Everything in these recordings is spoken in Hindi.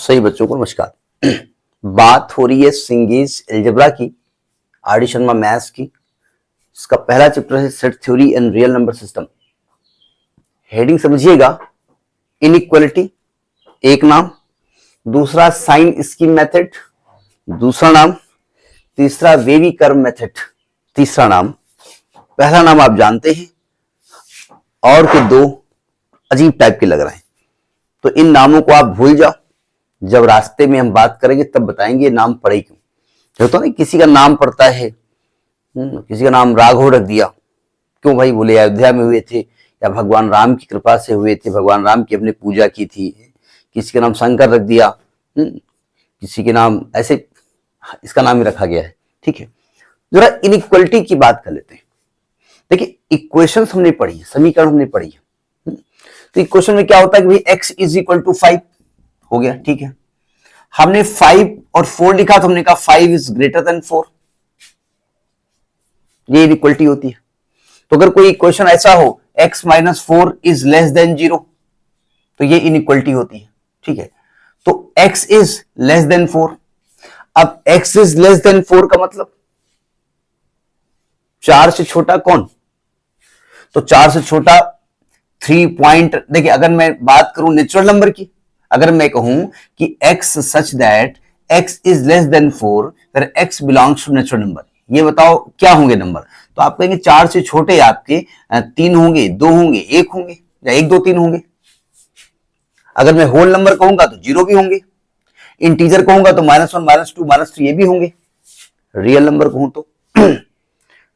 सही बच्चों को नमस्कार। बात हो रही है सिंगेज एल्जेब्रा की, आर डी शर्मा मैथ्स की। इसका पहला चैप्टर है set theory and real number system. Heading समझिएगा, इनइक्वालिटी एक नाम, दूसरा साइन स्कीम मेथड दूसरा नाम, तीसरा वेवी कर्व मेथड तीसरा नाम। पहला नाम आप जानते हैं और कुछ दो अजीब टाइप के लग रहे हैं, तो इन नामों को आप भूल जाओ। जब रास्ते में हम बात करेंगे तब बताएंगे नाम पड़े क्यों। तो नहीं, किसी का नाम पड़ता है, किसी का नाम राघव रख दिया, क्यों भाई? बोले अयोध्या में हुए थे या भगवान राम की कृपा से हुए थे, भगवान राम की अपने पूजा की थी। किसी का नाम शंकर रख दिया, किसी के नाम ऐसे, इसका नाम ही रखा गया है। ठीक है, जरा इनइक्वालिटी की बात कर लेते हैं। देखिए, इक्वेशन हमने पढ़ी है, समीकरण हमने पढ़ी है। तो इक्वेशन में क्या होता है कि भाई x इज इक्वल टू 5 हो गया। ठीक है, हमने 5 और 4 लिखा तो हमने कहा 5 इज ग्रेटर देन 4, ये इनइक्वालिटी होती है। तो अगर कोई इक्वेशन ऐसा हो x minus 4 is less than 0, तो ये इनइक्वालिटी होती है। ठीक है, तो x इज लेस देन 4। अब x इज लेस देन 4 का मतलब 4 से छोटा कौन? तो 4 से छोटा 3 पॉइंट। देखिए, अगर मैं बात करूं नेचुरल नंबर की, अगर मैं कहूं कि x such that x is less than 4, फिर x belongs to natural number, ये बताओ क्या होंगे नंबर? तो आप कहेंगे 4 से छोटे आपके 3 होंगे, 2 होंगे, 1 होंगे, या 1 2 3 होंगे। अगर मैं होल नंबर कहूंगा तो 0 भी होंगे, इंटीजर कहूंगा तो -1 -2 -3 ये भी होंगे। रियल नंबर कहूं तो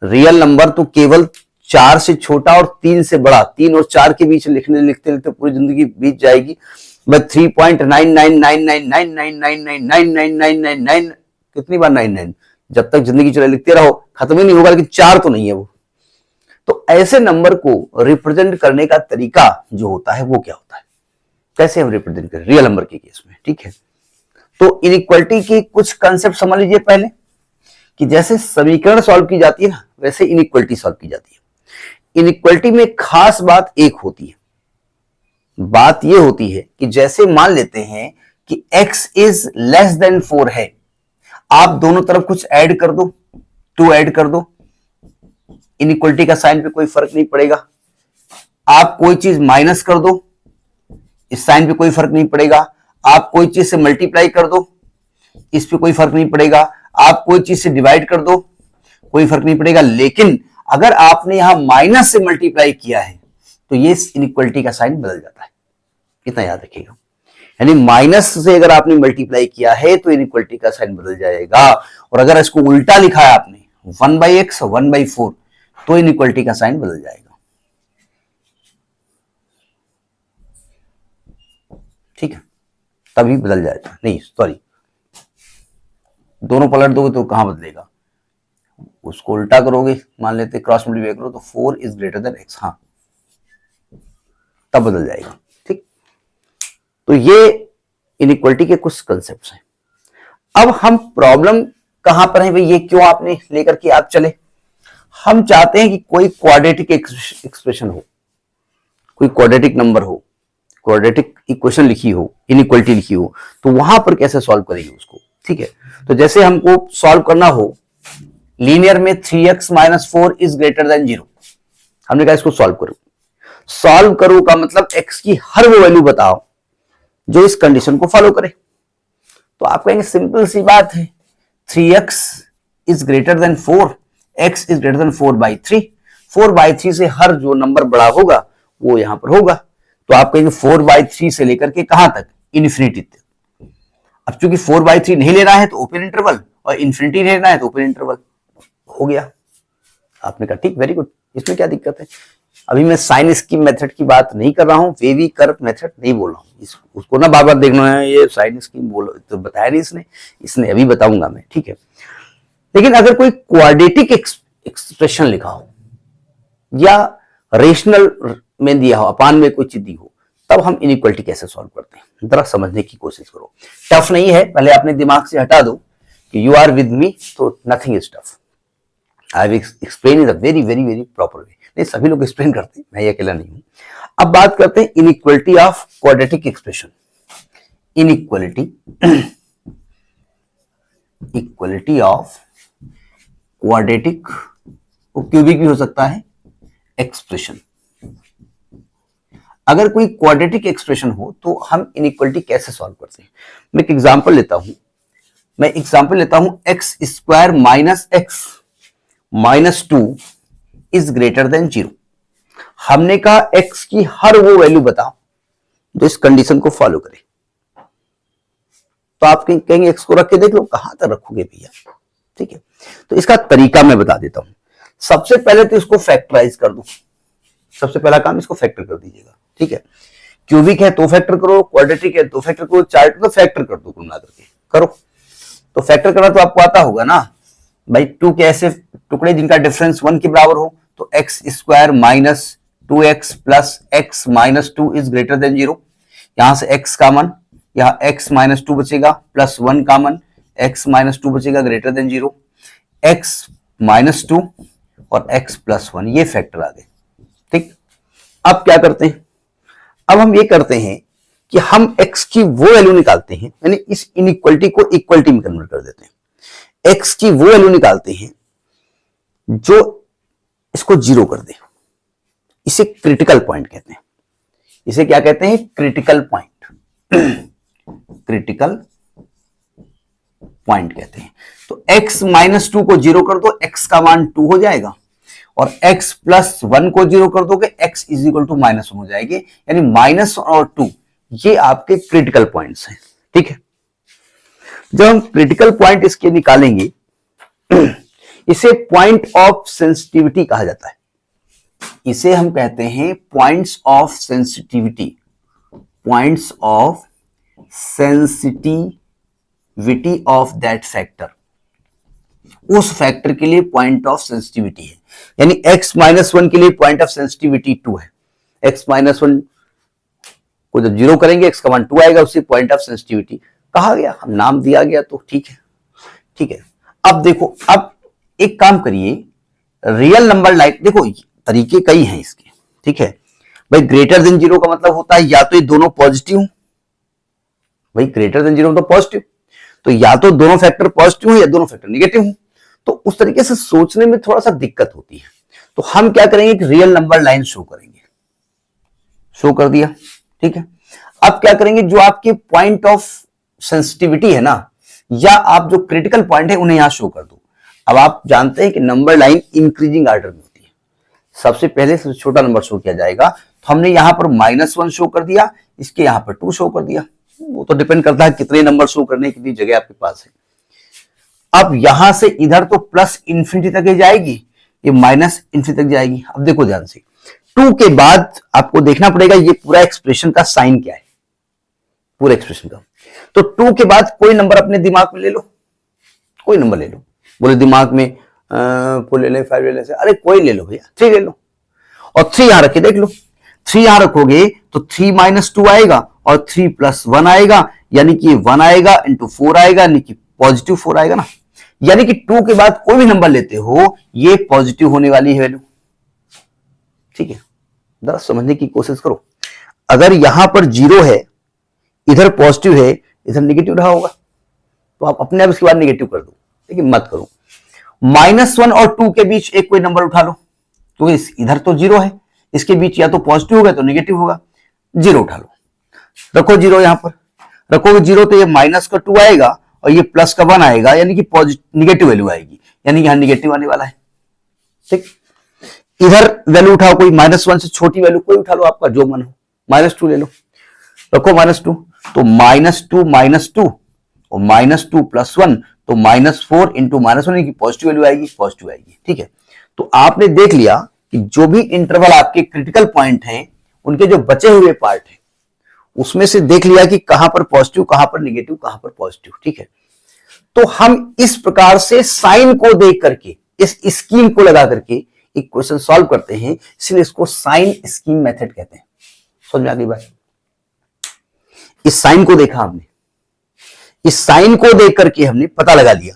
रियल नंबर तो केवल 4 से छोटा और 3 से बड़ा, 3 और 4 के बीच लिखते लिखते पूरी जिंदगी बीत जाएगी। बस 3.999999999999 कितनी बार 99, जब तक जिंदगी चले लिखते रहो, खत्म ही नहीं होगा। लेकिन 4 तो नहीं है वो। तो ऐसे नंबर को रिप्रेजेंट करने का तरीका जो होता है वो क्या होता है, कैसे हम रिप्रेजेंट करें रियल नंबर के केस में। ठीक है, तो इनइक्वालिटी की कुछ कंसेप्ट समझ लीजिए पहले, कि जैसे समीकरण सॉल्व की जाती है ना, वैसे इनइक्वालिटी सॉल्व की जाती है। इनइक्वालिटी में खास बात एक होती है, बात यह होती है कि जैसे मान लेते हैं कि x इज लेस देन 4 है, आप दोनों तरफ कुछ ऐड कर दो, 2 ऐड कर दो, इनइक्वालिटी का साइन पे कोई फर्क नहीं पड़ेगा। आप कोई चीज माइनस कर दो, इस साइन पे कोई फर्क नहीं पड़ेगा। आप कोई चीज से मल्टीप्लाई कर दो, इस पे कोई फर्क नहीं पड़ेगा। आप कोई चीज से डिवाइड कर दो, कोई फर्क नहीं पड़ेगा। लेकिन अगर आपने यहां माइनस से मल्टीप्लाई किया है तो ये इनइक्वालिटी का साइन बदल जाता है, इतना याद रखिएगा। यानी माइनस से अगर आपने मल्टीप्लाई किया है तो इनइक्वालिटी का साइन बदल जाएगा। और अगर इसको उल्टा लिखा है आपने 1/x 1/4, तो इनइक्वालिटी का साइन बदल जाएगा। ठीक है, तभी बदल जाएगा। नहीं सॉरी, दोनों पलट दोगे तो कहां बदलेगा, उसको उल्टा करोगे, मान लेते क्रॉस मल्टीप्लाई करो तो 4 इज ग्रेटर देन x, हाँ तब बदल जाएगा। ठीक, तो ये इनइक्वालिटी के कुछ कंसेप्ट्स हैं। अब हम प्रॉब्लम कहां पर है भाई, ये क्यों आपने लेकर के आप चले? हम चाहते हैं कि कोई क्वाड्रेटिक एक्सप्रेशन हो, कोई क्वाड्रेटिक नंबर हो, क्वाड्रेटिक इक्वेशन लिखी हो, इनइक्वालिटी लिखी हो, तो वहां पर कैसे सॉल्व करेंगे उसको। ठीक है, तो जैसे हमको सॉल्व करना हो लीनियर में 3x - 4 इज ग्रेटर देन 0, हमने कहा इसको सॉल्व करो। सॉल्व करो का मतलब x की हर वो वैल्यू बताओ जो इस कंडीशन को फॉलो करे। तो आप कहेंगे सिंपल सी बात है, 3x is greater than 4, x is greater than 4/3, 4/3 से हर जो नंबर बड़ा होगा वो यहां पर होगा। तो आप कहेंगे 4/3 से लेकर के कहां तक, इन्फिनिटी तक। अब चूंकि 4/3 नहीं लेना है तो ओपन इंटरवल, और इन्फिनिटी लेना है तो ओपन इंटरवल, हो गया। आपने कहा ठीक, वेरी गुड, इसमें क्या दिक्कत है। अभी मैं साइन स्कीम मेथड की बात नहीं कर रहा हूं, वेवी कर्व मेथड नहीं बोल रहा हूं। उसको ना बार बार देखना है, ये साइन स्कीम बोलो तो बताया नहीं इसने अभी बताऊंगा मैं। ठीक है, लेकिन अगर कोई क्वाड्रेटिक एक्सप्रेशन लिखा हो या रेशनल में दिया हो, अपान में कोई चीज दी हो, तब हम इनइक्वालिटी कैसे सॉल्व करते हैं, जरा समझने की कोशिश करो। टफ नहीं है, पहले अपने दिमाग से हटा दो कि यू आर विद मी, तो nothing is tough. I will explain in a very very very proper way. नहीं, सभी लोग एक्सप्लेन करते हैं, मैं ये अकेला नहीं हूं। अब बात करते हैं inequality of quadratic expression. Inequality equality of quadratic, वो क्यूबिक भी हो सकता है, एक्सप्रेशन। अगर कोई क्वाड्रेटिक एक्सप्रेशन हो तो हम इनइक्वलिटी कैसे सॉल्व करते हैं? मैं एक एग्जांपल लेता हूं, x square minus x minus 2 is greater than 0। हमने कहा एक्स की हर वो वैल्यू बताओ जो इस कंडीशन को फॉलो करे। तो आप कहेंगे एक्स को रख के देख लो, कहां तक रखोगे भैया? ठीक है, तो इसका तरीका मैं बता देता हूं। सबसे पहले तो इसको फैक्टराइज कर दो, सबसे पहला काम इसको फैक्टर कर दीजिएगा। ठीक है, क्यूबिक है तो फैक्टर करो, क्वाड्रेटिक है तो फैक्टर करो, चार्ट तो फैक्टर कर दो, कुल मिलाकर के करो। तो फैक्टर करना तो आपको आता होगा ना भाई, 2 के ऐसे टुकड़े जिनका डिफरेंस 1 के बराबर हो, तो x square minus 2x plus x minus 2 is greater than 0। यहां से x कॉमन, यहां x माइनस 2 बचेगा, प्लस 1 कॉमन, x माइनस 2 बचेगा, ग्रेटर देन 0। x माइनस 2 और x प्लस 1, ये फैक्टर आ गए। ठीक, अब क्या करते हैं? अब हम ये करते हैं कि हम x की वो वैल्यू निकालते हैं, यानी इस इनइक्वलिटी को इक्वलिटी में कन्वर्ट कर देते हैं। x की वो वैल्यू निकालते हैं जो इसको 0 कर दे। इसे क्रिटिकल पॉइंट कहते हैं। इसे क्या कहते हैं? Critical point. क्रिटिकल पॉइंट कहते हैं। तो x माइनस 2 को 0 कर दो, x का मान 2 हो जाएगा, और x प्लस 1 को 0 कर दोगे, x is equal to minus 1 हो जाएगी, यानी माइनस और 2 ये आपके क्रिटिकल पॉइंट्स हैं। ठीक है, जब हम क्रिटिकल पॉइंट इसके निकालेंगे, इसे पॉइंट ऑफ सेंसिटिविटी कहा जाता है। इसे हम कहते हैं points of sensitivity, points of sensitivity of that factor. उस फैक्टर के लिए पॉइंट ऑफ सेंसिटिविटी है, यानी x माइनस 1 के लिए पॉइंट ऑफ सेंसिटिविटी 2 है। x माइनस 1 को जब 0 करेंगे, x का मान 2 आएगा, उसे पॉइंट ऑफ सेंसिटिविटी कहा गया, हम नाम दिया गया, तो ठीक है। ठीक है, अब देखो, अब एक काम करिए, रियल नंबर लाइन, देखो तरीके कई हैं इसके। ठीक है भाई, ग्रेटर देन 0 का मतलब होता है या तो ये दोनों पॉजिटिव, भाई ग्रेटर देन 0 तो पॉजिटिव, तो या तो दोनों फैक्टर पॉजिटिव हो या दोनों फैक्टर निगेटिव हो। तो उस तरीके से सोचने में थोड़ा सा दिक्कत होती है। तो हम क्या करेंगे कि रियल नंबर लाइन शो करेंगे, शो कर दिया। ठीक है, अब क्या करेंगे, जो आपके पॉइंट ऑफ सेंसिटिविटी है ना, या आप जो क्रिटिकल पॉइंट है उन्हें यहां शो कर दो। अब आप जानते हैं कि नंबर लाइन इंक्रीजिंग ऑर्डर में होती है, सबसे पहले सबसे छोटा नंबर शो किया जाएगा। तो हमने यहां पर -1 शो कर दिया, इसके यहां पर 2 शो कर दिया। वो तो डिपेंड करता है कितने नंबर शो करने, कितनी जगह आपके पास है। अब यहां से इधर तो प्लस इंफिनिटी तक ही जाएगी, ये माइनस इंफिनिटी तक जाएगी। अब देखो ध्यान से, 2 के बाद आपको देखना पड़ेगा ये पूरा एक्सप्रेशन का साइन क्या है, पूरे एक्सप्रेशन का। तो 2 के बाद कोई नंबर अपने दिमाग में ले लो, कोई नंबर ले लो। बोले दिमाग में 4 ले ले, 5 ले ले, अरे कोई ले लो भैया, 3 ले लो, और 3 यहां रखे, देख लो 3 यहां रखोगे तो 3 माइनस 2 आएगा और 3 प्लस 1 आएगा, यानी कि 1 आएगा इंटू 4 आएगा, यानी कि पॉजिटिव 4 आएगा ना। यानी कि 2 के बाद कोई भी नंबर लेते हो, ये पॉजिटिव होने वाली है वैल्यू। ठीक है, जरा समझने की कोशिश करो। अगर यहां पर 0 है, इधर पॉजिटिव है, इधर नेगेटिव रहा होगा, तो आप अपने आप इसके बाद नेगेटिव कर दो, लेकिन मत करो। -1 और 2 के बीच एक कोई नंबर उठा लो, तो इधर तो 0 है, इसके बीच या तो पॉजिटिव होगा तो नेगेटिव होगा, 0 उठा लो, रखो 0 यहां पर, रखोगे 0 तो ये माइनस का 2 आएगा और ये प्लस का 1 आएगा, यानी कि पॉजिटिव नेगेटिव वैल्यू आएगी, यानी यहां नेगेटिव आने वाला है। ठीक, इधर वैल्यू उठाओ, कोई -1 से छोटी वैल्यू कोई उठा लो, आपका जो मन हो, -2 ले लो, रखो -2, तो -2 और -2 प्लस 1, तो -4 इंटू -1 की पॉजिटिव वैल्यू आएगी, पॉजिटिव आएगी। ठीक है, तो आपने देख लिया कि जो भी इंटरवल आपके क्रिटिकल पॉइंट हैं, उनके जो बचे हुए पार्ट हैं, उसमें से देख लिया कि कहां पर पॉजिटिव, कहां पर नेगेटिव, कहां पर पॉजिटिव। ठीक है, तो हम इस प्रकार से साइन को देख करके, इस स्कीम को लगा करके इक्वेशन सॉल्व करते हैं, इसलिए इसको साइन स्कीम मेथड कहते हैं। समझ में आ गई बात? इस साइन को देखा हमने, इस साइन को देख करके हमने पता लगा लिया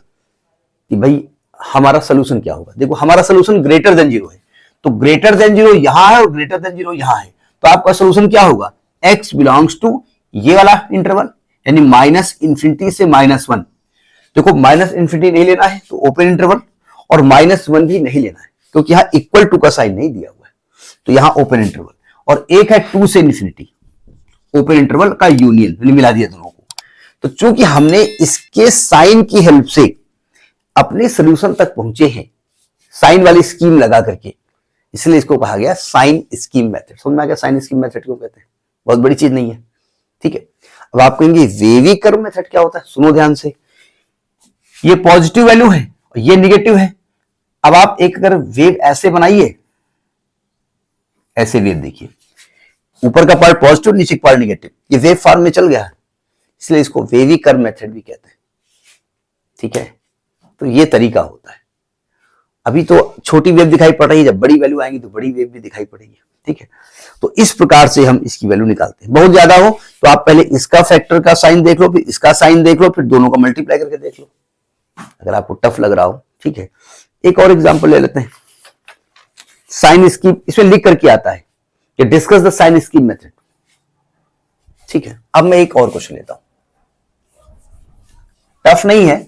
कि भाई हमारा सोल्यूशन क्या होगा। देखो हमारा सोल्यूशन ग्रेटर देन 0 है, तो ग्रेटर देन 0 यहां है और ग्रेटर देन 0 यहां है, तो आपका सोल्यूशन क्या होगा, x बिलोंग्स टू ये वाला इंटरवल, यानी माइनस इंफिनिटी से -1। देखो माइनस इंफिनिटी नहीं लेना है तो ओपन इंटरवल, और -1 भी नहीं लेना है क्योंकि यहां इक्वल टू का साइन नहीं दिया हुआ है, तो यहां ओपन इंटरवल। और एक है 2 से इंफिनिटी, ओपन इंटरवल का यूनियन, मिला दिया दोनों को। तो चूंकि हमने इसके साइन की हेल्प से अपने सोल्यूशन तक पहुंचे हैं साइन वाली स्कीम लगा करके, इसलिए इसको कहा गया साइन स्कीम मेथड। समझ में आ गया साइन स्कीम मेथड क्यों कहते हैं? बहुत बड़ी चीज नहीं है, ठीक है। अब आप कहेंगे वेवी कर्व मेथड क्या होता है? सुनो ध्यान से, ये पॉजिटिव वैल्यू है और ये निगेटिव है। अब आप एक अगर वेव ऐसे बनाइए, ऐसे वेव देखिए, ऊपर का पार्ट पॉजिटिव, नीचे का पार्ट निगेटिव, ये वेव फॉर्म में चल गया, इसलिए इसको वेवी कर्व मेथड भी कहते हैं, ठीक है। तो ये तरीका होता है। अभी तो छोटी वेव दिखाई पड़ रही है, जब बड़ी वैल्यू आएंगी तो बड़ी वेव भी दिखाई पड़ेगी, ठीक है। तो इस प्रकार से हम इसकी वैल्यू निकालते हैं। बहुत ज्यादा हो तो आप पहले इसका फैक्टर का साइन देख लो, फिर इसका साइन देख लो, फिर दोनों का मल्टीप्लाई करके देख लो, अगर आपको टफ लग रहा हो, ठीक है। एक और एग्जांपल ले लेते हैं, साइन स्कीम, इसमें लिख करके आता है कि discuss the sign scheme method, ठीक है। अब मैं एक और क्वेश्चन लेता हूं, टफ नहीं है,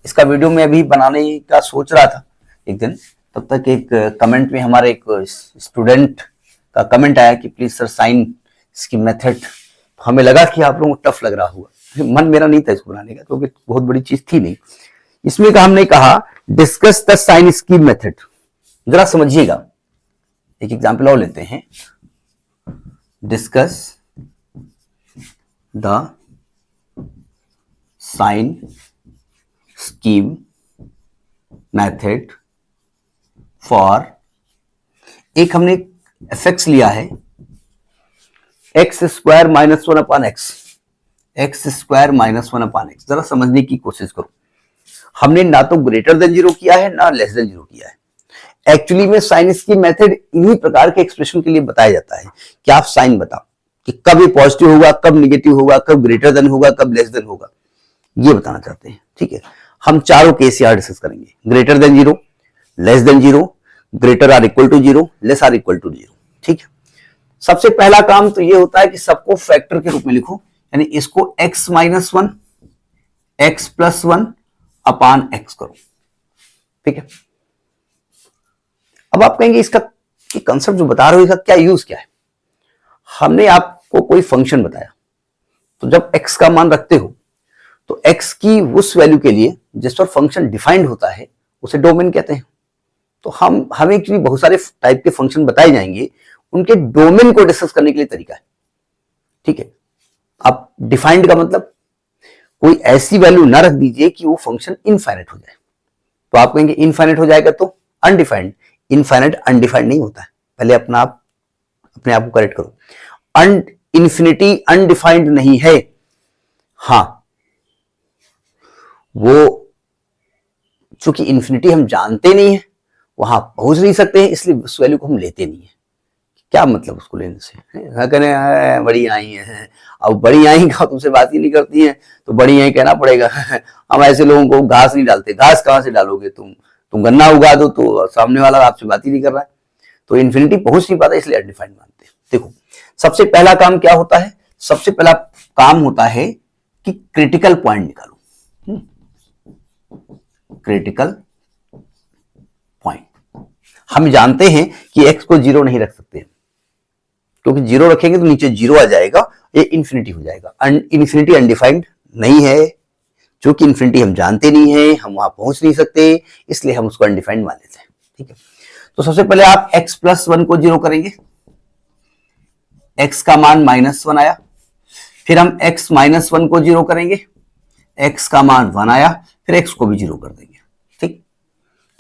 इसका वीडियो में अभी बनाने का सोच रहा था एक दिन, तब तक एक कमेंट में हमारे एक स्टूडेंट का कमेंट आया कि please sir sign scheme method, हमें लगा कि आप लोगों को टफ लग रहा होगा। मन मेरा नहीं था इसको बनाने का क्योंकि बहुत बड़ी चीज थी नहीं। इसमें का हमने कहा discuss the sign scheme method, जरा समझिएगा। एक एग्जांपल और लेते हैं, discuss the sign scheme method for, एक हमने एफ लिया है x square -1 upon x, x square -1 upon x. जरा समझने की कोशिश करो, हमने ना तो ग्रेटर देन 0 किया है ना लेस देन 0 किया है। एक्चुअली में साइन स्कीम मेथड इन्हीं प्रकार के एक्सप्रेशन के लिए बताया जाता है कि आप साइन बताओ कि कब ये पॉजिटिव होगा, कब निगेटिव होगा, कब ग्रेटर देन होगा, कब लेस देन होगा, ये बताना चाहते हैं, ठीक है। हम चारों केस यहां डिस्कस करेंगे, greater than 0, less than 0, greater or equal to 0, less or equal to 0, ठीक है। सबसे पहला काम तो ये होता है कि सबको फैक्टर के रूप में लिखो, यानी इसको x -1 x + 1 अपान x करो, ठीक है। अब आप कहेंगे इसका कंसेप्ट जो बता रहे हो इसका क्या यूज क्या है? हमने आपको कोई फंक्शन बताया, तो जब x का मान रखते हो तो x की उस वैल्यू के लिए जिस पर फंक्शन डिफाइंड होता है उसे डोमेन कहते हैं। तो हमें एक्चुअली बहुत सारे टाइप के फंक्शन बताए जाएंगे, उनके डोमेन को डिस्कस करने के लिए तरीका है, ठीक है। अब डिफाइंड का मतलब कोई ऐसी वैल्यू ना रख दीजिए कि वो फंक्शन इनफाइनाइट हो जाए। तो आप कहेंगे इनफाइनाइट हो जाएगा तो अनडिफाइंड, इनफाइनाइट अनडिफाइंड नहीं होता है, पहले अपने आप को करेक्ट करो। इन्फिनिटी अनडिफाइंड नहीं है, हां वो चूंकि इन्फिनिटी हम जानते नहीं है, वहां पहुंच नहीं सकते हैं, इसलिए उस वैल्यू को हम लेते नहीं है। क्या मतलब उसको लेने से? कहने बड़ी आई है, अब बड़ी आई का तुमसे बात ही नहीं करती है तो बड़ी आई कहना पड़ेगा। हम ऐसे लोगों को घास नहीं डालते, घास कहां से डालोगे तुम गन्ना उगा दो तो सामने वाला आपसे बात ही नहीं कर रहा है। तो इन्फिनिटी पहुंच नहीं पाता, इसलिए अनडिफाइंड मानते हैं। देखो सबसे पहला काम क्या होता है? सबसे पहला काम होता है कि क्रिटिकल पॉइंट निकालो, क्रिटिकल पॉइंट। हम जानते हैं कि x को 0 नहीं रख सकते, क्योंकि 0 रखेंगे तो नीचे 0 आ जाएगा, ये इन्फिनिटी हो जाएगा। इन्फिनिटी अनडिफाइंड नहीं है, क्योंकि इन्फिनिटी हम जानते नहीं है, हम वहां पहुंच नहीं सकते, इसलिए हम उसको अनडिफाइंड मान लेते हैं, ठीक है। तो सबसे पहले आप x + 1 को 0 करेंगे, x का मान -1 आया। फिर हम x - 1 को 0 करेंगे, x का मान 1 आया, फिर x को भी 0 कर देंगे, ठीक।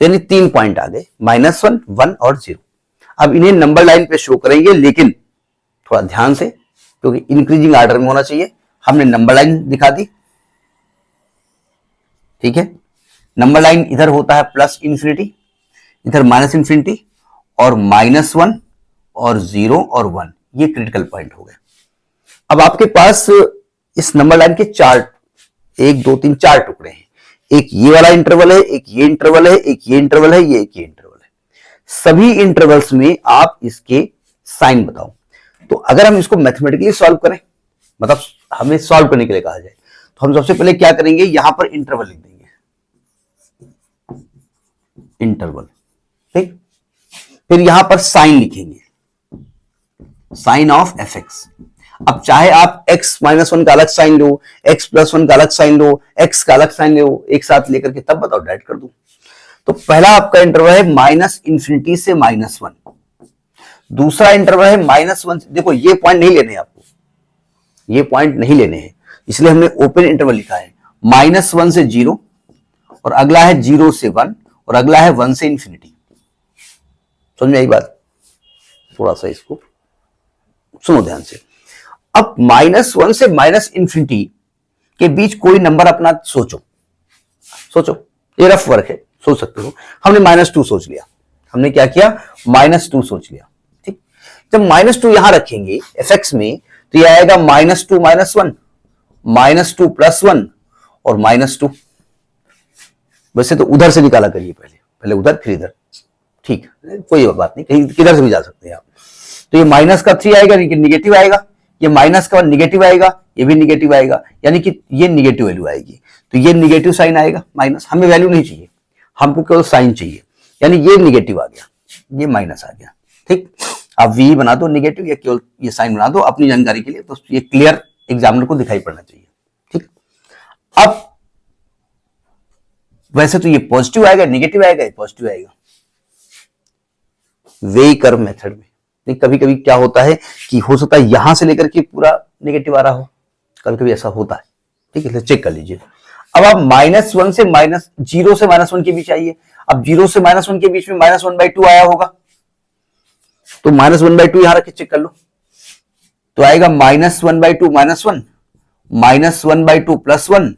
तो यानी 3 पॉइंट आ गए, -1, 1 और 0। अब इन्हें नंबर लाइन पे शो करेंगे, लेकिन थोड़ा ध्यान से, क्योंकि इंक्रीजिंग ऑर्डर में होना चाहिए। हमने नंबर लाइन दिखा दी, ठीक है। नंबर लाइन इधर होता है +∞, इधर -∞, और -1 और 0 और 1, ये क्रिटिकल पॉइंट हो गए। अब आपके पास इस नंबर लाइन के 1 2 3 4 टुकड़े हैं, एक ये वाला इंटरवल है, एक ये इंटरवल है, एक ये इंटरवल है, ये एक ये इंटरवल है। सभी इंटरवल्स में आप इसके साइन बताओ। तो अगर हम इसको मैथमेटिकली सॉल्व करें, मतलब हमें सॉल्व करने के लिए कहा जाए तो हम सबसे पहले क्या करेंगे, यहां पर इंटरवल लिख देंगे, इंटरवल, ठीक। फिर यहां पर साइन लिखेंगे, साइन ऑफ एफ एक्स। अब चाहे आप x -1 का अलग साइन लो, x +1 का अलग साइन लो, x का अलग साइन लो, एक साथ लेकर के तब बताओ डायरेक्ट कर दो। तो पहला आपका इंटरवल है -∞ से -1, दूसरा इंटरवल है -1। देखो ये पॉइंट नहीं लेने आपको, ये पॉइंट नहीं लेने हैं, इसलिए हमने ओपन इंटरवल लिखा है। -1 से 0 और अगला है 0 से 1 और अगला है 1 से इंफिनिटी। समझ में आई बात? थोड़ा सा इसको सुनो ध्यान से। अब -1 से -∞ के बीच कोई नंबर अपना सोचो, सोचो, ये रफ वर्क है, सोच सकते हो। हमने -2 सोच लिया, हमने क्या किया, -2 सोच लिया, ठीक। जब -2 यहां रखेंगे fx में तो यह आएगा -2 -1, -2 + 1 और -2। वैसे तो उधर से निकाला करिए, पहले उधर फिर इधर, ठीक, कोई बात नहीं, कहीं किधर से भी जा सकते हैं आप। तो ये माइनस का 3 आएगा, निगेटिव आएगा, ये माइनस का 1 निगेटिव आएगा, ये भी निगेटिव आएगा, यानी कि ये निगेटिव वैल्यू आएगी, तो ये निगेटिव साइन आएगा माइनस। हमें वैल्यू नहीं चाहिए, हमको केवल साइन चाहिए, यानी ये निगेटिव आ गया, ये माइनस आ गया, ठीक। आप वी बना दो निगेटिव या केवल ये साइन बना दो अपनी जानकारी के लिए, तो ये क्लियर एग्जामिनर को दिखाई पड़ना चाहिए, ठीक। अब वैसे तो ये पॉजिटिव आएगा, निगेटिव आएगा, ये पॉजिटिव आएगा। वे कर्व मेथड में कभी कभी क्या होता है कि हो सकता है यहां से लेकर के पूरा नेगेटिव आ रहा हो, कभी कभी ऐसा होता है, ठीक है, चेक कर लीजिए। अब आप -0 से -1 के बीच आइए। अब 0 से -1 के बीच में -1/2 आया होगा, तो -1/2 यहां रख के चेक कर लो, तो आएगा -1/2 -1, -1/2 + 1,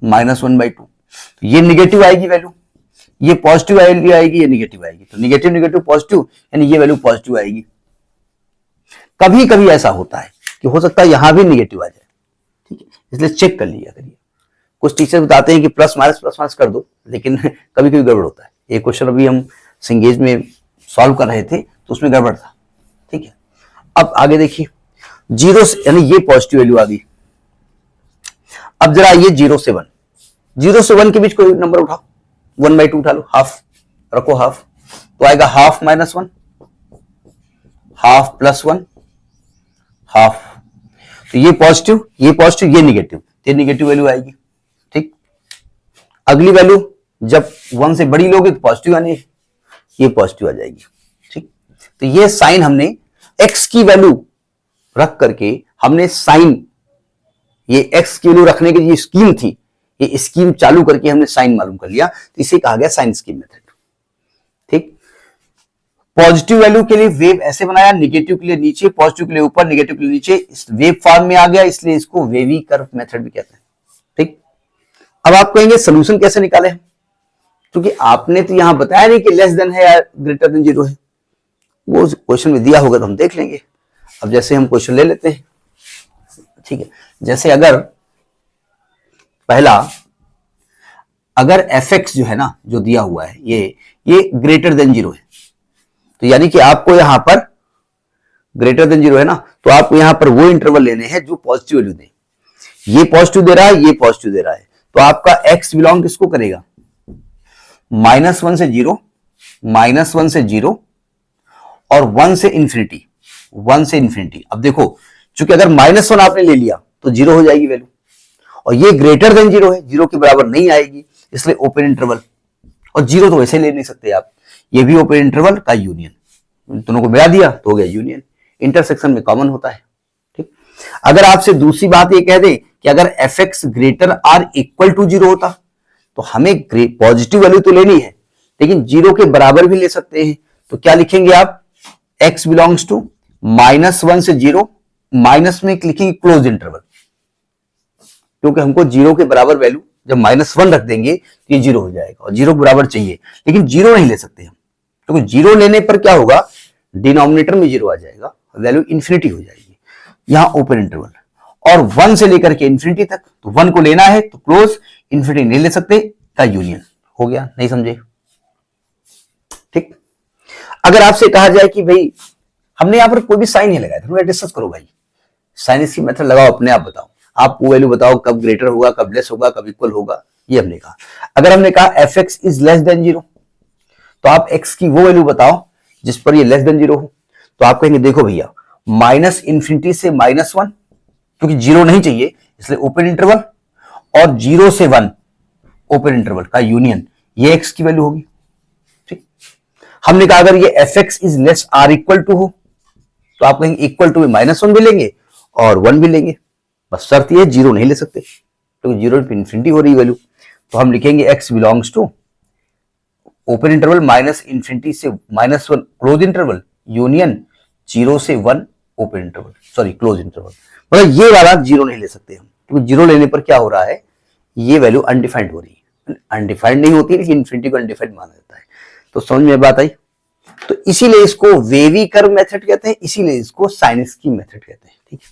-1/2। ये निगेटिव आएगी वैल्यू, ये पॉजिटिव वैल्यू आएगी, ये निगेटिव आएगी, तो निगेटिव निगेटिव पॉजिटिव, यानी ये वैल्यू पॉजिटिव आएगी। कभी कभी ऐसा होता है कि हो सकता है यहां भी निगेटिव आ जाए, ठीक है, इसलिए चेक कर लिया करिए। कुछ टीचर बताते हैं कि प्लस माइनस कर दो, लेकिन कभी कभी गड़बड़ होता है। एक क्वेश्चन अभी हम सिंगेज में सॉल्व कर रहे थे तो उसमें गड़बड़ था, ठीक है। अब आगे देखिए, 0 से, यानी ये पॉजिटिव वैल्यू आ गई। अब जरा ये 0 से 1, 0 से 1 के बीच कोई नंबर उठाओ, 1/2 उठा लो, हाफ रखो, हाफ, तो आएगा ½ - 1, ½ + 1, हाफ। तो ये पॉजिटिव, ये निगेटिव, ये निगेटिव वैल्यू आएगी, ठीक। अगली वैल्यू जब 1 से बड़ी लोगे तो पॉजिटिव आने, ये पॉजिटिव आ जाएगी, ठीक। तो ये साइन हमने x की वैल्यू रख करके हमने साइन, ये x की वैल्यू रखने की जो स्कीम थी, ये स्कीम चालू करके हमने साइन मालूम कर लिया, तो इसे कहा गया साइन स्कीम मेथड, ठीक। पॉजिटिव वैल्यू के लिए वेव ऐसे बनाया, नेगेटिव के लिए नीचे, पॉजिटिव के लिए ऊपर, नेगेटिव के लिए नीचे, इस वेव फॉर्म में आ गया, इसलिए इसको वेवी कर्व मेथड भी कहते हैं, ठीक। अब आप कहेंगे सोल्यूशन कैसे निकाले, क्योंकि आपने तो यहां बताया नहीं कि लेस देन है या ग्रेटर देन 0 है, वो क्वेश्चन में दिया होगा तो हम देख लेंगे। अब जैसे हम क्वेश्चन ले लेते हैं, ठीक है। जैसे अगर पहला, अगर fx जो है ना, जो दिया हुआ है ये ग्रेटर देन 0 है, तो यानी कि आपको यहां पर ग्रेटर देन 0 है ना, तो आपको यहां पर वो इंटरवल लेने हैं जो पॉजिटिव वैल्यू दे। ये पॉजिटिव दे रहा है, ये पॉजिटिव दे रहा है, तो आपका x बिलोंग किसको करेगा, -1 से 0, -1 से 0 और 1 से इंफिनिटी, 1 से इंफिनिटी। अब देखो, चूंकि अगर -1 आपने ले लिया तो 0 हो जाएगी वैल्यू, और ये ग्रेटर देन 0 है, 0 के बराबर नहीं आएगी, इसलिए ओपन इंटरवल, और 0 तो वैसे ले नहीं सकते आप, ये भी ओपन इंटरवल का यूनियन, दोनों को मिला दिया तो हो गया यूनियन, इंटरसेक्शन में कॉमन होता है, ठीक। अगर आपसे दूसरी बात ये कह दें कि अगर fx greater or equal to 0 होता, तो हमें पॉजिटिव वैल्यू तो लेनी है, लेकिन 0 के बराबर भी ले सकते हैं, तो क्या लिखेंगे आप, x बिलोंग्स टू -1 से 0, माइनस में लिखेंगे क्लोज इंटरवल, क्योंकि हमको 0 के बराबर वैल्यू जब -1 रख देंगे तो ये 0 हो जाएगा, और 0 के बराबर चाहिए, लेकिन 0 नहीं ले सकते हम, क्योंकि 0 लेने पर क्या होगा, डिनोमिनेटर में 0 आ जाएगा, वैल्यू इंफिनिटी हो जाएगी। यहां ओपन इंटरवल, और 1 से लेकर के इंफिनिटी तक, तो 1 को लेना है तो क्लोज, इंफिनिटी नहीं ले सकते, का यूनियन हो गया। नहीं समझे, ठीक। अगर आपसे कहा जाए कि भाई हमने यहां पर कोई भी साइन नहीं लगाया था, डिस्कस करो भाई, साइन इसकी मेथड लगाओ, अपने आप बताओ, आप वो वैल्यू बताओ कब ग्रेटर होगा, कब लेस होगा, कब इक्वल होगा, ये हमने कहा। अगर हमने कहा F x is less than 0, तो आप एक्स की वो वैल्यू बताओ जिस पर ये लेस देन 0 हो। तो आप कहेंगे देखो भैया माइनस इंफिनिटी से -1, क्योंकि 0 नहीं चाहिए इसलिए ओपन इंटरवल, और 0 से 1 ओपन इंटरवल का यूनियन, ये एक्स की वैल्यू होगी। ठीक, हमने कहा अगर ये f x is less or equal to हो, तो आप कहेंगे इक्वल टू में -1 भी लेंगे और 1 भी लेंगे, बस शर्त ये 0 नहीं ले सकते क्योंकि 0 पे इंफिनिटी हो रही वैल्यू। तो हम लिखेंगे x belongs to open interval minus infinity से -1 क्लोज इंटरवल यूनियन 0 से 1 open interval, sorry close interval. मतलब ये वाला 0 नहीं ले सकते हम, क्योंकि 0 लेने पर क्या हो रहा है, ये वैल्यू अनडिफाइंड हो रही है। अनडिफाइंड नहीं होती लेकिन इंफिनिटी को अनडिफाइंड माना जाता है। तो समझ में बात आई। तो इसीलिए इसको वेवी कर्व मेथड कहते हैं, इसीलिए इसको साइनस की मेथड कहते हैं। ठीक है,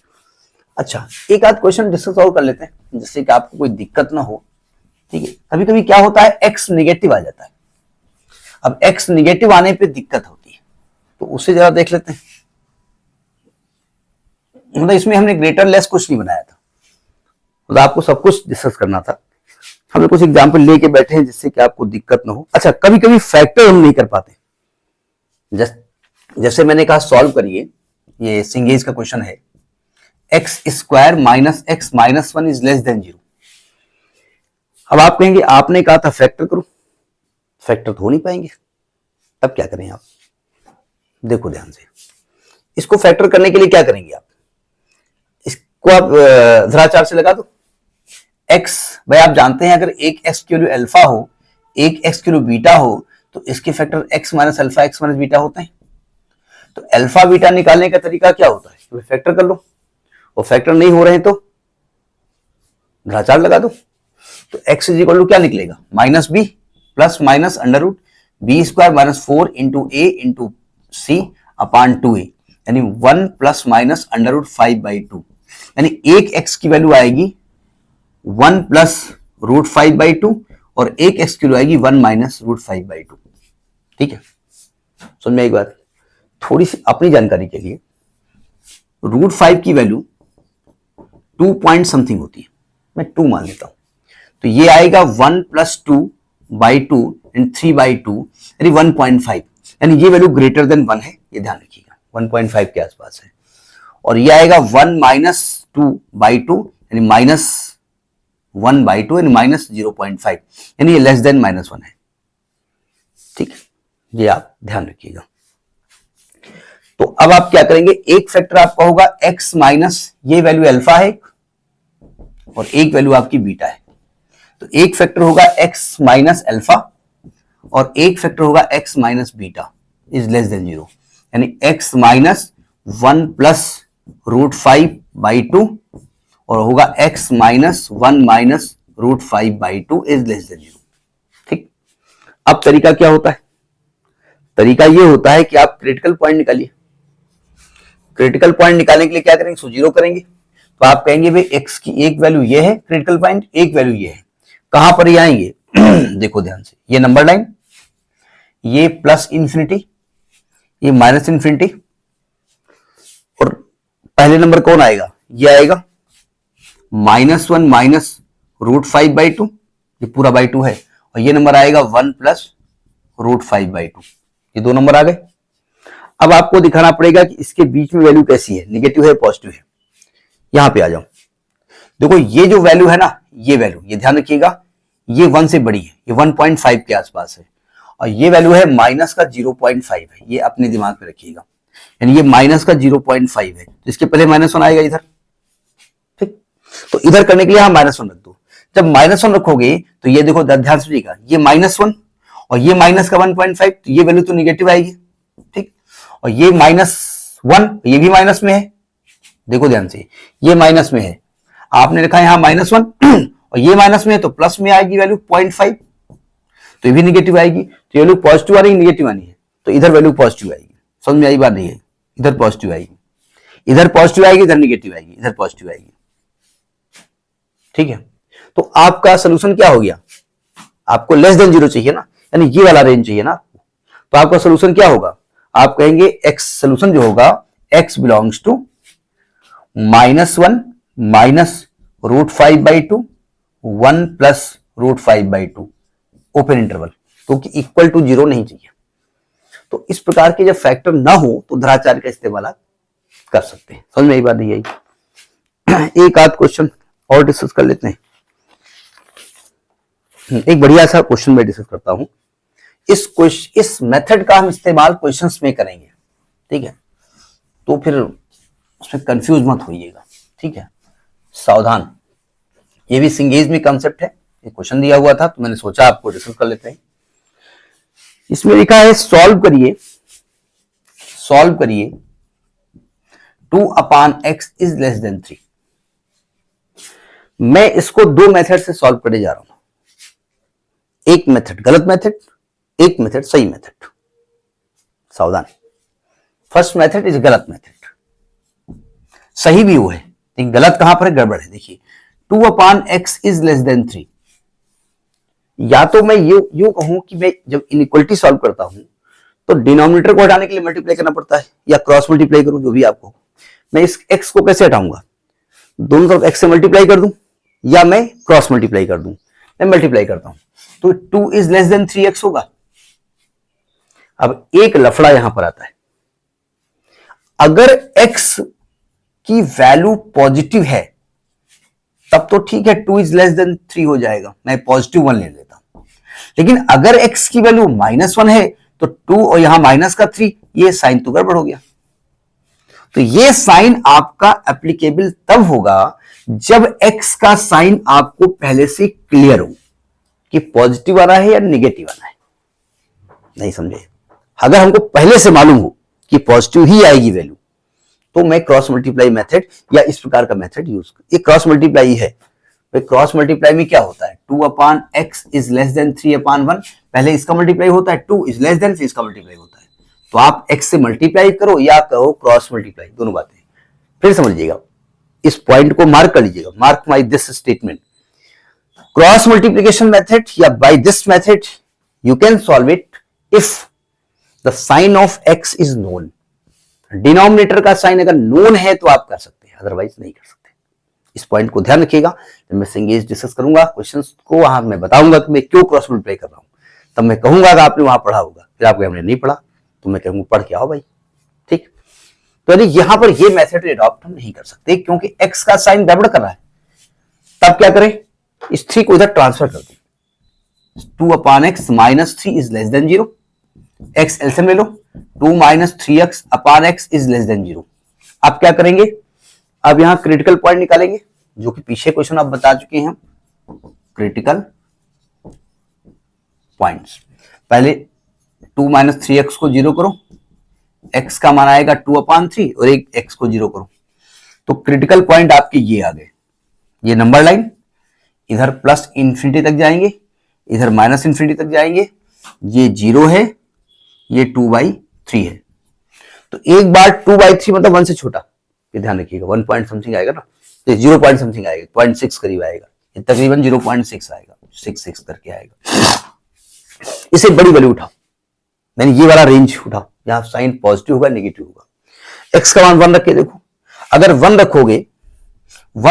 अच्छा एक आध क्वेश्चन डिस्कस और कर लेते हैं जिससे कि आपको कोई दिक्कत ना हो। ठीक है, कभी कभी क्या होता है x निगेटिव आ जाता है। अब x निगेटिव आने पे दिक्कत होती है, तो उससे जरा देख लेते हैं। मतलब इसमें हमने ग्रेटर लेस कुछ नहीं बनाया था, मतलब आपको सब कुछ डिस्कस करना था। हमने कुछ एग्जाम्पल लेके बैठे हैं जिससे कि आपको दिक्कत ना हो। अच्छा कभी कभी फैक्टर हम नहीं कर पाते, जैसे मैंने कहा सॉल्व करिए, ये सिंगेज का क्वेश्चन है, x square minus x minus 1 is less than 0। अब आप कहेंगे आपने कहा था फैक्टर करो, फैक्टर तो हो नहीं पाएंगे, तब क्या करें आप, देखो ध्यान से। इसको फैक्टर करने के लिए क्या करेंगे आप, इसको आप धराचार से लगा दो। x भाई आप जानते हैं अगर एक x की वैल्यू अल्फा हो, एक x की वैल्यू बीटा हो, तो इसके factor x minus alpha x minus beta होते हैं। तो अल्फा बीटा निकालने का तरीका क्या होता है, फैक्टर कर लो, और फैक्टर नहीं हो रहे हैं तो धराचार लगा दो। तो x इज इक्वल टू क्या निकलेगा, minus B plus minus under root B square minus 4 into A into C upon 2a, यानी 1 प्लस माइनस अंडर रूट 5/2, यानी एक x की वैल्यू आएगी 1 प्लस रूट 5/2 और एक x की वैल्यू आएगी 1 माइनस रूट 5/2। ठीक है, समझ में एक बात, थोड़ी सी अपनी जानकारी के लिए, रूट 5 की वैल्यू 2 पॉइंट समथिंग होती है, मैं 2 मान लेता हूं, तो ये आएगा 1 प्लस 2/2 एंड 3/2 यानी 1.5, यानी ये वैल्यू ग्रेटर देन 1 है, ये ध्यान रखिएगा 1.5 के आसपास है। और ये आएगा 1 माइनस 2/2 यानी माइनस 1/2 यानी माइनस 0.5, यानी ये लेस देन -1 है। ठीक है, ये आप ध्यान रखिएगा। तो अब आप क्या करेंगे, एक फैक्टर आपका होगा x माइनस ये वैल्यू अल्फा है और एक वैल्यू आपकी बीटा है, तो एक फैक्टर होगा x माइनस अल्फा और एक फैक्टर होगा x minus beta is less than 0, यानी x माइनस 1 प्लस रूट 5/2 और होगा x minus 1 minus root 5/2 is less than 0। ठीक, अब तरीका क्या होता है, तरीका ये होता है कि आप क्रिटिकल पॉइंट निकालिए। क्रिटिकल पॉइंट निकालने के लिए क्या करेंगे, सो 0 करेंगे। तो आप कहेंगे भाई x की एक वैल्यू ये है क्रिटिकल पॉइंट, एक वैल्यू ये है, कहां पर ये आएंगे देखो ध्यान से, ये नंबर लाइन, ये प्लस इंफिनिटी, ये माइनस इंफिनिटी, और पहले नंबर कौन आएगा, ये आएगा -1 माइनस रूट 5/2, ये पूरा /2 है, और ये नंबर आएगा 1 प्लस रूट 5/2, ये दो नंबर आ गए। अब आपको दिखाना पड़ेगा कि इसके बीच में वैल्यू कैसी है, नेगेटिव है पॉजिटिव है। यहां पे आ जाओ, देखो ये जो वैल्यू है ना, ये वैल्यू, ये ध्यान रखिएगा, ये 1 से बड़ी है, ये 1.5 के आसपास है, और ये वैल्यू है माइनस का 0.5 है, ये अपने दिमाग में रखिएगा, यानी ये माइनस का 0.5 है, तो इसके पहले -1 आएगा इधर। ठीक, तो इधर करने के लिए हम -1 रख दो। जब -1 रखोगे तो ये देखो ध्यान से सुनिएगा, ये -1 और ये माइनस का 1.5, तो ये वैल्यू तो निगेटिव आएगी। ठीक, और ये -1 ये भी माइनस में है, देखो ध्यान से, ये माइनस में है, आपने लिखा है यहां -1 और ये माइनस में है, तो प्लस में आएगी वैल्यू 0.5, तो ये भी निगेटिव आएगी, तो ये वैल्यू पॉजिटिव आ रही है निगेटिव आनी है, तो इधर वैल्यू पॉजिटिव आएगी। समझ में आई बात नहीं है, इधर पॉजिटिव आएगी, इधर पॉजिटिव आएगी, इधर निगेटिव आएगी, इधर पॉजिटिव आएगी। ठीक है, तो आपका सोल्यूशन क्या हो गया, आपको लेस देन 0 चाहिए ना, यानी ये वाला रेंज चाहिए ना आपको, तो आपका सोल्यूशन क्या होगा, आप कहेंगे x सोल्यूशन जो होगा x belongs to -1 minus √5/2, 1 plus √5/2 open interval, क्योंकि इक्वल टू 0 नहीं चाहिए। तो इस प्रकार के जब फैक्टर ना हो तो धराचार्य का इस्तेमाल कर सकते हैं। समझ में एक बात नहीं आई। एक आध क्वेश्चन और डिस्कस कर लेते हैं। एक बढ़िया सा क्वेश्चन मैं डिस्कस करता हूं। इस मेथड का हम इस्तेमाल क्वेश्चंस में करेंगे, ठीक है? तो फिर उसमें कंफ्यूज मत होइएगा, ठीक है? सावधान। ये भी सिंगेज में कंसेप्ट है, ये क्वेश्चन दिया हुआ था तो मैंने सोचा आपको डिस्कस कर लेते हैं। इसमें लिखा है सॉल्व करिए 2/x इज लेस देन 3। मैं इसको दो मेथड से सॉल्व करने जा रहा हूं। एक मेथड गलत मेथड, एक मेथड सही मेथड। सावधान, फर्स्ट मेथड इज गलत मेथड, सही भी वो है लेकिन गलत कहां पर है, गड़बड़ है। देखिए 2/x इज लेस देन 3, या तो मैं यू कहूं कि मैं जब इनइक्वालिटी सॉल्व करता हूं तो डिनोमिनेटर को हटाने के लिए मल्टीप्लाई करना पड़ता है, या क्रॉस मल्टीप्लाई करूं, जो भी आपको। मैं इस x को कैसे हटाऊंगा? दोनों तरफ x से मल्टीप्लाई कर दूं या मैं क्रॉस मल्टीप्लाई कर दूं? मैं मल्टीप्लाई करता हूं, तो 2 इज लेस देन 3x होगा। अब एक लफड़ा यहां पर आता है, अगर x की वैल्यू पॉजिटिव है तब तो ठीक है, 2 इज लेस देन 3 हो जाएगा, मैं पॉजिटिव 1 ले लेता हूं। लेकिन अगर x की वैल्यू -1 है तो 2 और यहां माइनस का 3, ये साइन तो गड़बड़ हो गया। तो ये साइन आपका एप्लीकेबल तब होगा जब x का साइन आपको पहले से क्लियर हो कि पॉजिटिव आ रहा है या निगेटिव आ रहा है। नहीं समझे? अगर हमको पहले से मालूम हो कि पॉजिटिव ही आएगी वैल्यू, तो मैं क्रॉस मल्टीप्लाई मेथड या इस प्रकार का मेथड यूज कर, ये क्रॉस मल्टीप्लाई है। क्रॉस मल्टीप्लाई में क्या होता है? 2/x इज लेस देन 3/1, पहले इसका मल्टीप्लाई होता है, 2 इज लेस देन, फिर इसका मल्टीप्लाई होता है। तो आप x से मल्टीप्लाई करो या करो क्रॉस मल्टीप्लाई, दोनों बातें। फिर समझिएगा, इस पॉइंट को मार्क कर लीजिएगा, mark my this statement. Cross multiplication method या by this method you can solve it if the sign of x is known. Denominator का साइन अगर नोन है तो आप कर सकते हैं, अदरवाइज नहीं कर सकते। इस पॉइंट को ध्यान रखिएगा। जब मैं सिंगेज डिस्कस करूंगा क्वेश्चंस को, वहां मैं बताऊंगा कि मैं क्यों क्रॉस मल्टीप्लाई कर रहा हूं, तब मैं कहूंगा कि आपने वहां पढ़ा होगा, फिर आपको हमने नहीं पढ़ा तो मैं कहूंगा पढ़ के आओ भाई, ठीक? तो यानी यहां पर ये मेथड अडॉप्ट हम नहीं कर सकते क्योंकि x का साइन गड़बड़ कर रहा है। तब क्या करें? इस 3 को इधर ट्रांसफर कर दें। 2/x -3 is less than 0, x LCM ले लो, 2 - 3x/x इज लेस देन 0। आप क्या करेंगे? अब यहां क्रिटिकल पॉइंट निकालेंगे, जो कि पीछे क्वेश्चन आप बता चुके हैं। क्रिटिकल पॉइंट्स, पहले 2 - 3x को 0 करो, x का मान आएगा 2/3 और एक x को 0 करो, तो क्रिटिकल पॉइंट आपके ये आ गए। ये नंबर लाइन इधर प्लस इंफिनिटी तक जाएंगे, इधर माइनस इंफिनिटी तक जाएंगे। ये 0 है, ये 2/3 है। तो एक बार 2/3 मतलब 1 से छोटा, ये ध्यान रखिएगा, 1 पॉइंट समथिंग आएगा ना, तो 0 पॉइंट समथिंग आएगा, 0.6 करीब आएगा, ये तकरीबन 0.6 आएगा, 6 करके आएगा। इसे बड़ी वैल्यू उठाओ, मैंने ये वाला रेंज उठाओ, यहां साइन पॉजिटिव होगा निगेटिव होगा। x का मान 1 रख के देखो, अगर 1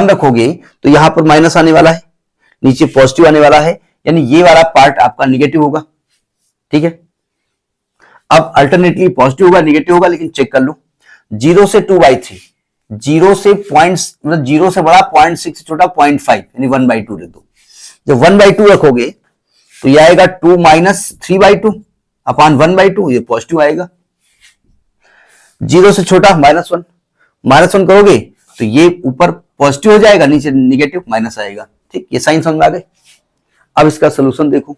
रखोगे तो यहां पर माइनस आने वाला है, नीचे पॉजिटिव आने वाला है, यानी ये वाला पार्ट आपका निगेटिव होगा, ठीक है? अब अल्टरनेटली पॉजिटिव होगा निगेटिव होगा, लेकिन चेक कर लो 0 से 2/3, 0 से पॉइंट्स मतलब 0 से बड़ा 0.6 से छोटा 0.5 यानी 1/2 रख दो। जब 1/2 रखोगे तो ये आएगा 2 - 3/2/1/2, ये पॉजिटिव आएगा। 0 से छोटा -1 करोगे तो ये ऊपर पॉजिटिव हो जाएगा, नीचे निगेटिव माइनस आएगा, ठीक? ये साइन समझ में आ गए। अब इसका सोल्यूशन देखो।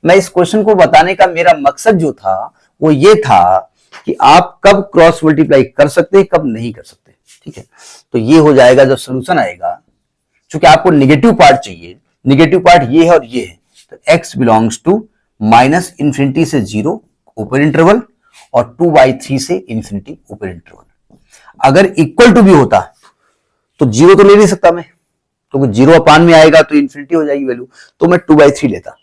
मैं इस क्वेश्चन को बताने का मेरा मकसद जो था वो ये था कि आप कब क्रॉस मल्टीप्लाई कर सकते हैं, कब नहीं कर सकते, ठीक है? तो ये हो जाएगा जब सोल्यूशन आएगा, क्योंकि आपको निगेटिव पार्ट चाहिए, निगेटिव पार्ट ये है और ये है, तो x बिलोंग्स टू -इंफिनिटी से 0 ओपन इंटरवल और 2/3 से इंफिनिटी ओपन इंटरवल। अगर इक्वल टू भी होता तो 0 तो ले नहीं सकता मैं, क्योंकि 0/, में आएगा तो इंफिनिटी हो जाएगी वैल्यू, तो मैं 2/3 लेता।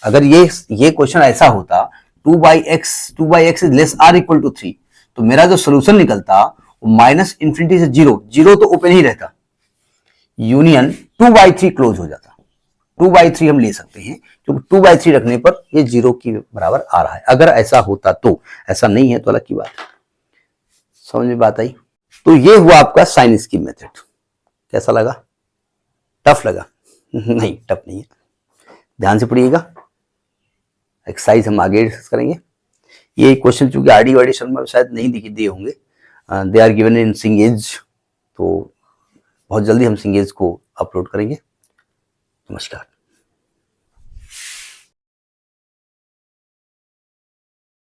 अगर ये क्वेश्चन ऐसा होता 2/x is less or equal to 3, तो मेरा जो सोल्यूशन निकलता वो -इंफिनिटी से 0 तो ओपन ही रहता, यूनियन 2/3 क्लोज हो जाता। 2/3 हम ले सकते हैं क्योंकि 2/3 रखने पर ये 0 के बराबर आ रहा है। अगर ऐसा होता तो, ऐसा नहीं है तो अलग की बात है। समझ में बात आई? तो ये हुआ आपका साइन स्कीम मेथड। कैसा लगा? टफ लगा? नहीं, टफ नहीं है। ध्यान से पढ़िएगा, एक्सरसाइज हम आगे डिस्कस करेंगे। ये क्वेश्चन चूंकि आरडी वाडी शर्मा शायद नहीं दिए होंगे, दे आर गिवन इन सिंगेज, तो बहुत जल्दी हम सिंगेज को अपलोड करेंगे। नमस्कार।